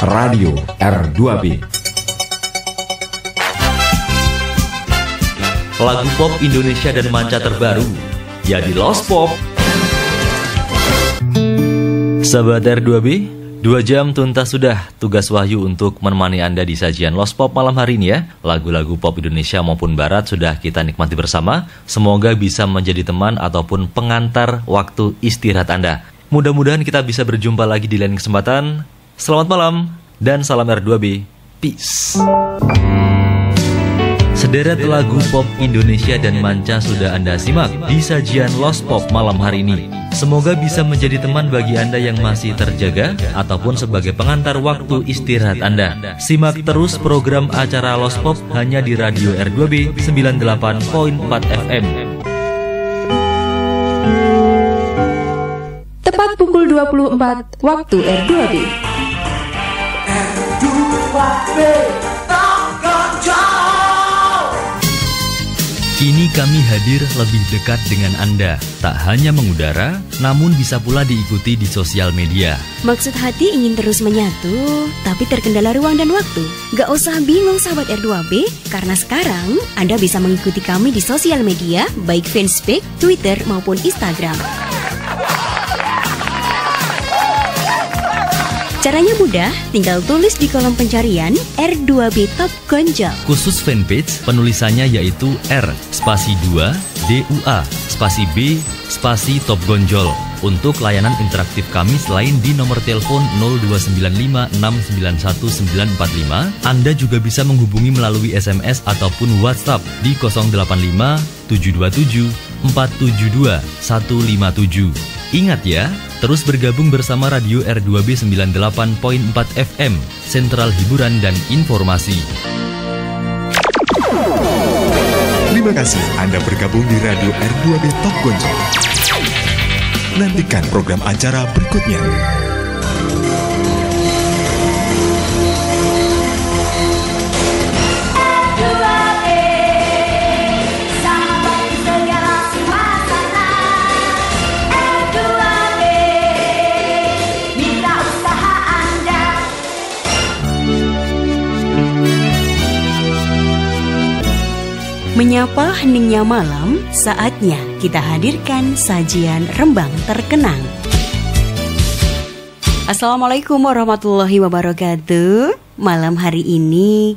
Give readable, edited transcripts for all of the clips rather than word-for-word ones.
Radio R2B. Lagu pop Indonesia dan manca terbaru ya di Lost Pop. Sahabat R2B, 2 jam tuntas sudah tugas Wahyu untuk menemani Anda di sajian Lost Pop malam hari ini ya. Lagu-lagu pop Indonesia maupun Barat sudah kita nikmati bersama. Semoga bisa menjadi teman ataupun pengantar waktu istirahat Anda. Mudah-mudahan kita bisa berjumpa lagi di lain kesempatan. Selamat malam dan salam R2B. Peace. Sederet lagu pop Indonesia dan manca sudah Anda simak di sajian Lost Pop malam hari ini. Semoga bisa menjadi teman bagi Anda yang masih terjaga ataupun sebagai pengantar waktu istirahat Anda. Simak terus program acara Lost Pop hanya di Radio R2B 98.4 FM. Tepat pukul 24 waktu R2B. R2B. Kini kami hadir lebih dekat dengan Anda. Tak hanya mengudara, namun bisa pula diikuti di sosial media. Maksud hati ingin terus menyatu, tapi terkendala ruang dan waktu. Gak usah bingung sahabat R2B, karena sekarang Anda bisa mengikuti kami di sosial media, baik Facebook, Twitter, maupun Instagram. Caranya mudah, tinggal tulis di kolom pencarian R2B Top Gonjol. Khusus fanpage, penulisannya yaitu R, spasi 2, DUA, spasi B, spasi Top Gonjol. Untuk layanan interaktif kami selain di nomor telepon 02956919945, Anda juga bisa menghubungi melalui SMS ataupun WhatsApp di 085 727 472 157. Ingat ya, terus bergabung bersama Radio R2B 98.4 FM, Sentral Hiburan dan Informasi. Terima kasih Anda bergabung di Radio R2B Top Gonjol. Nantikan program acara berikutnya. Menyapa heningnya malam, saatnya kita hadirkan sajian Rembang Terkenang. Assalamualaikum warahmatullahi wabarakatuh. Malam hari ini,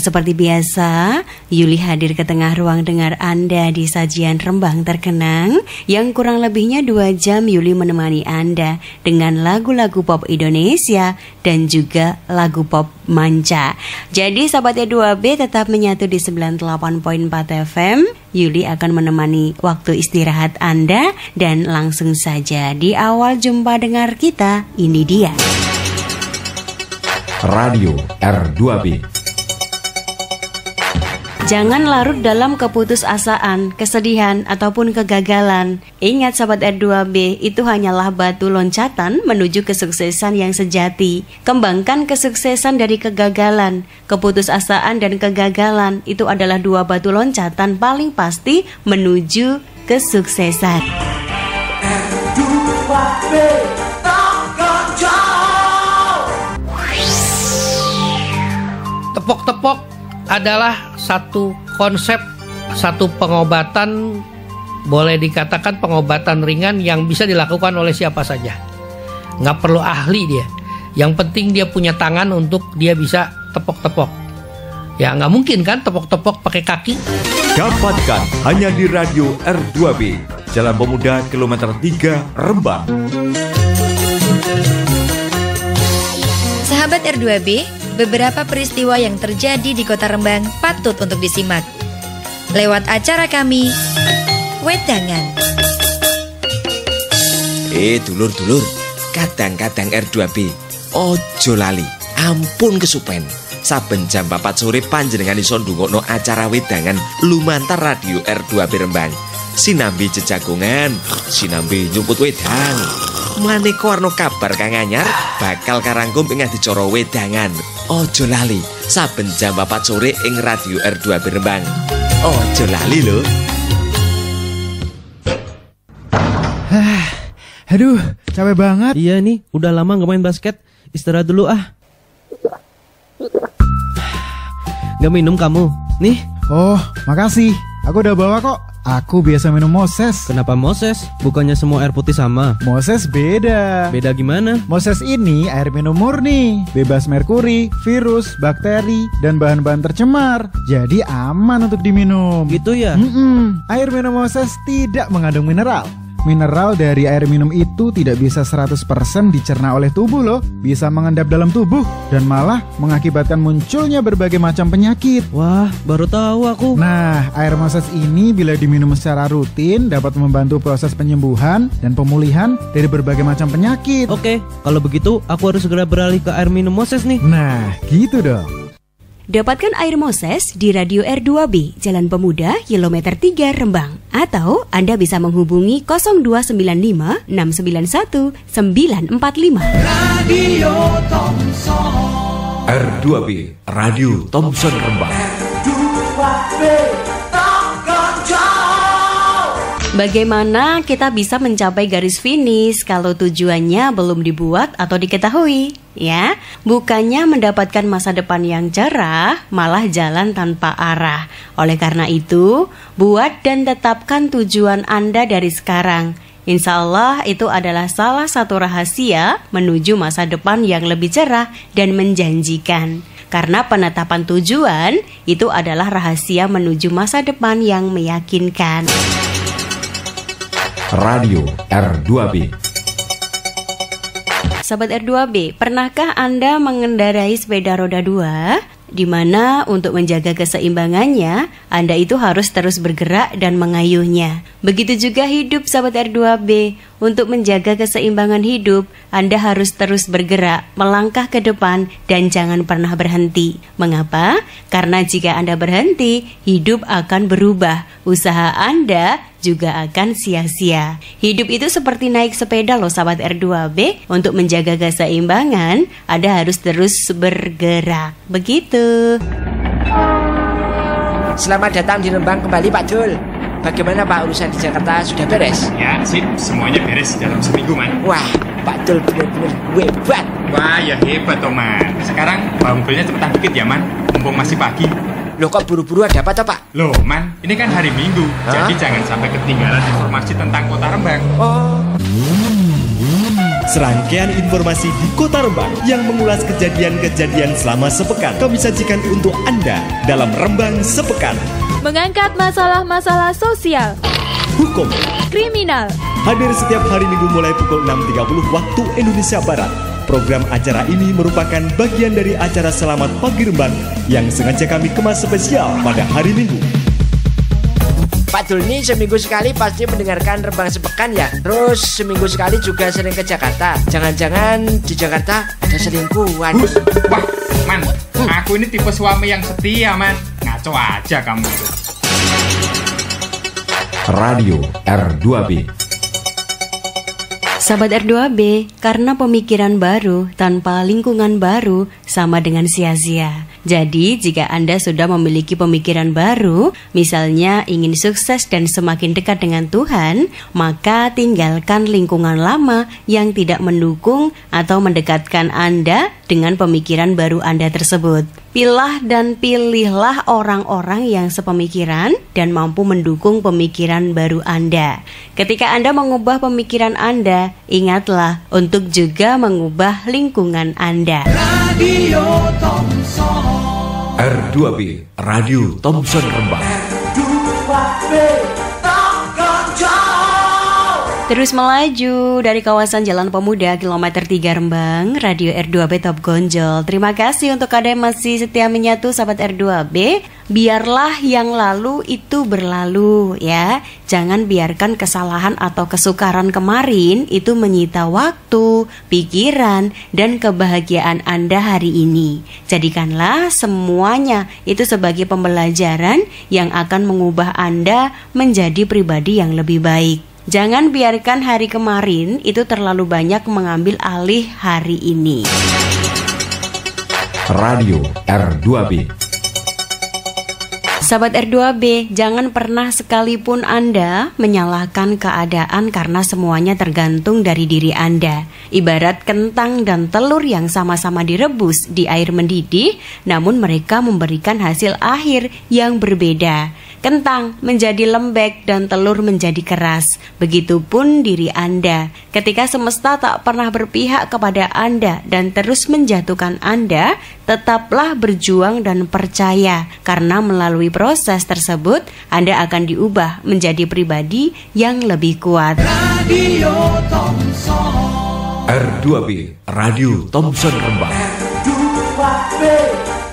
seperti biasa, Yuli hadir ke tengah ruang dengar Anda di sajian Rembang Terkenang. Yang kurang lebihnya 2 jam Yuli menemani Anda dengan lagu-lagu pop Indonesia dan juga lagu pop manca. Jadi sahabat R2B tetap menyatu di 98.4 FM. Yuli akan menemani waktu istirahat Anda. Dan langsung saja di awal jumpa dengar kita, ini dia Radio R2B. Jangan larut dalam keputusasaan, kesedihan, ataupun kegagalan. Ingat sahabat R2B, itu hanyalah batu loncatan menuju kesuksesan yang sejati. Kembangkan kesuksesan dari kegagalan. Keputusasaan dan kegagalan itu adalah 2 batu loncatan paling pasti menuju kesuksesan. R2B. Tepok-tepok adalah satu konsep, satu pengobatan, boleh dikatakan pengobatan ringan yang bisa dilakukan oleh siapa saja. Nggak perlu ahli dia. Yang penting dia punya tangan untuk dia bisa tepok-tepok. Ya nggak mungkin kan tepok-tepok pakai kaki. Dapatkan hanya di Radio R2B, Jalan Pemuda kilometer 3 Rembang. Sahabat R2B, beberapa peristiwa yang terjadi di Kota Rembang patut untuk disimak lewat acara kami, Wedangan. Dulur-dulur, kadang-kadang R2B ojo lali, ampun kesupen. Saben jam 4 sore panjenengan iso ndungokno acara Wedangan lumantar Radio R2B Rembang. Sinambi jejagongan, sinambi nyumput wedang. Maneka warna kabar kang anyar bakal karangkum ing adicara Wedangan. Ojo lali, saben jam 4 sore ing Radio R2B Rembang. Ojo lali lho. Aduh, capek banget. Iya nih, udah lama gak main basket. Istirahat dulu ah. Gak minum kamu? Nih. Oh, makasih. Aku udah bawa kok. Aku biasa minum Moses. Kenapa Moses? Bukannya semua air putih sama? Moses beda. Beda gimana? Moses ini air minum murni, bebas merkuri, virus, bakteri, dan bahan-bahan tercemar. Jadi aman untuk diminum. Gitu ya? Air minum Moses tidak mengandung mineral. Mineral dari air minum itu tidak bisa 100% dicerna oleh tubuh loh. Bisa mengendap dalam tubuh dan malah mengakibatkan munculnya berbagai macam penyakit. Wah, baru tahu aku. Nah, air Moses ini bila diminum secara rutin dapat membantu proses penyembuhan dan pemulihan dari berbagai macam penyakit. Oke, kalau begitu aku harus segera beralih ke air minum Moses nih. Nah, gitu dong. Dapatkan air Moses di Radio R2B, Jalan Pemuda, kilometer 3 Rembang. Atau Anda bisa menghubungi 0295 691 945. Radio Thompson. R2B, Radio Thompson Rembang. R2B, takkan jauh. Bagaimana kita bisa mencapai garis finish kalau tujuannya belum dibuat atau diketahui? Ya, bukannya mendapatkan masa depan yang cerah, malah jalan tanpa arah. Oleh karena itu, buat dan tetapkan tujuan Anda dari sekarang. Insya Allah itu adalah salah satu rahasia menuju masa depan yang lebih cerah dan menjanjikan. Karena penetapan tujuan itu adalah rahasia menuju masa depan yang meyakinkan. Radio R2B. Sahabat R2B, pernahkah Anda mengendarai sepeda roda 2? Di mana untuk menjaga keseimbangannya, Anda itu harus terus bergerak dan mengayuhnya. Begitu juga hidup sahabat R2B. Untuk menjaga keseimbangan hidup, Anda harus terus bergerak, melangkah ke depan, dan jangan pernah berhenti. Mengapa? Karena jika Anda berhenti, hidup akan berubah. Usaha Anda juga akan sia-sia. Hidup itu seperti naik sepeda loh sahabat R2B. Untuk menjaga keseimbangan, Anda harus terus bergerak. Begitu. Selamat datang di Rembang kembali Pak Dul. Bagaimana Pak, urusan di Jakarta sudah beres? Ya sip, semuanya beres dalam seminggu man. Wah, Pak Dul benar-benar hebat. Wah ya hebat toh man. Sekarang bawa mobilnya cepetan dikit ya man, mumpung masih pagi. Loh kok buru-buru, ada apa toh Pak? Loh man, ini kan hari Minggu. Jadi jangan sampai ketinggalan informasi tentang Kota Rembang. Oh. Serangkaian informasi di Kota Rembang yang mengulas kejadian-kejadian selama sepekan kami sajikan untuk Anda dalam Rembang Sepekan. Mengangkat masalah-masalah sosial, hukum, kriminal. Hadir setiap hari Minggu mulai pukul 6.30 waktu Indonesia Barat. Program acara ini merupakan bagian dari acara Selamat Pagi Rembang yang sengaja kami kemas spesial pada hari Minggu. Pak Dul ini seminggu sekali pasti mendengarkan Rembang Sepekan ya. Terus seminggu sekali juga sering ke Jakarta. Jangan-jangan di Jakarta ada selingkuhan. Wah man, aku ini tipe suami yang setia man. Ngaco aja kamu itu. Radio R2B. Sahabat R2B, karena pemikiran baru tanpa lingkungan baru sama dengan sia-sia. Jadi, jika Anda sudah memiliki pemikiran baru, misalnya ingin sukses dan semakin dekat dengan Tuhan, maka tinggalkan lingkungan lama yang tidak mendukung atau mendekatkan Anda dengan pemikiran baru Anda tersebut. Pilah dan pilihlah orang-orang yang sepemikiran dan mampu mendukung pemikiran baru Anda. Ketika Anda mengubah pemikiran Anda, ingatlah untuk juga mengubah lingkungan Anda. Radio Thompson. R2B, Radio Thompson Rembang. R2B, takkan jauh. Terus melaju dari kawasan Jalan Pemuda kilometer 3 Rembang, Radio R2B Top Gonjol. Terima kasih untuk Anda yang masih setia menyatu sahabat R2B. Biarlah yang lalu itu berlalu ya. Jangan biarkan kesalahan atau kesukaran kemarin itu menyita waktu, pikiran, dan kebahagiaan Anda hari ini. Jadikanlah semuanya itu sebagai pembelajaran yang akan mengubah Anda menjadi pribadi yang lebih baik. Jangan biarkan hari kemarin itu terlalu banyak mengambil alih hari ini. Radio R2B. Sahabat R2B, jangan pernah sekalipun Anda menyalahkan keadaan karena semuanya tergantung dari diri Anda. Ibarat kentang dan telur yang sama-sama direbus di air mendidih, namun mereka memberikan hasil akhir yang berbeda. Kentang menjadi lembek dan telur menjadi keras. Begitupun diri Anda. Ketika semesta tak pernah berpihak kepada Anda dan terus menjatuhkan Anda, tetaplah berjuang dan percaya, karena melalui proses tersebut Anda akan diubah menjadi pribadi yang lebih kuat. Radio Thompson. R2B Radio Thompson Rembang. R2B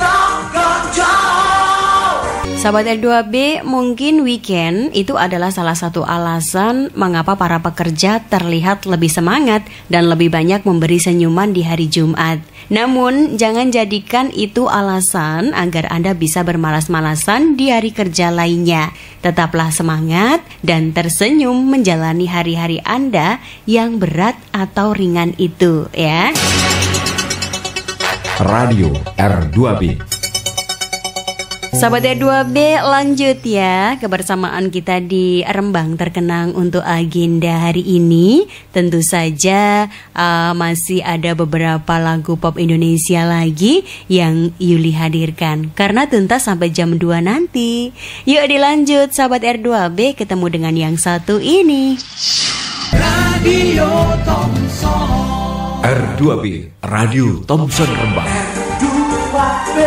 takkan jauh. Sahabat R2B, mungkin weekend itu adalah salah satu alasan mengapa para pekerja terlihat lebih semangat dan lebih banyak memberi senyuman di hari Jumat. Namun, jangan jadikan itu alasan agar Anda bisa bermalas-malasan di hari kerja lainnya. Tetaplah semangat dan tersenyum menjalani hari-hari Anda yang berat atau ringan itu, ya. Radio R2B. Sahabat R2B, lanjut ya kebersamaan kita di Rembang Terkenang untuk agenda hari ini. Tentu saja masih ada beberapa lagu pop Indonesia lagi yang Yuli hadirkan, karena tuntas sampai jam 2 nanti. Yuk dilanjut sahabat R2B, ketemu dengan yang satu ini. Radio Thompson. R2B Radio Thompson Rembang. R2B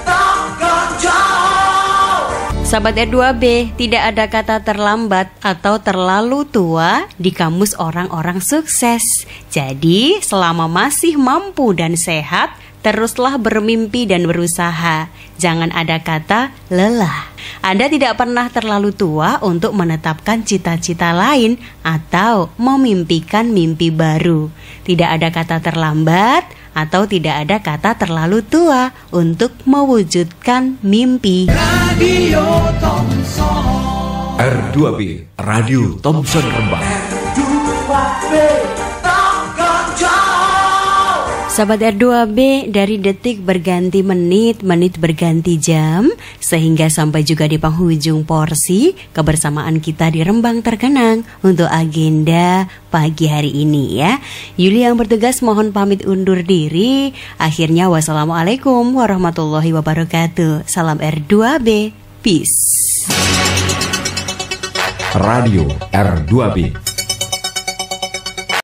takkan jauh. Sahabat R2B, tidak ada kata terlambat atau terlalu tua di kamus orang-orang sukses. Jadi, selama masih mampu dan sehat, teruslah bermimpi dan berusaha. Jangan ada kata lelah. Anda tidak pernah terlalu tua untuk menetapkan cita-cita lain atau memimpikan mimpi baru. Tidak ada kata terlambat atau tidak ada kata terlalu tua untuk mewujudkan mimpi. Radio Thompson. R2B Radio Thompson Rembang. R2B takkan jauh. Sahabat R2B, dari detik berganti menit, menit berganti jam, sehingga sampai juga di penghujung porsi kebersamaan kita di Rembang Terkenang untuk agenda pagi hari ini ya. Yuli yang bertugas mohon pamit undur diri. Akhirnya wassalamualaikum warahmatullahi wabarakatuh. Salam R2B, peace. Radio R2B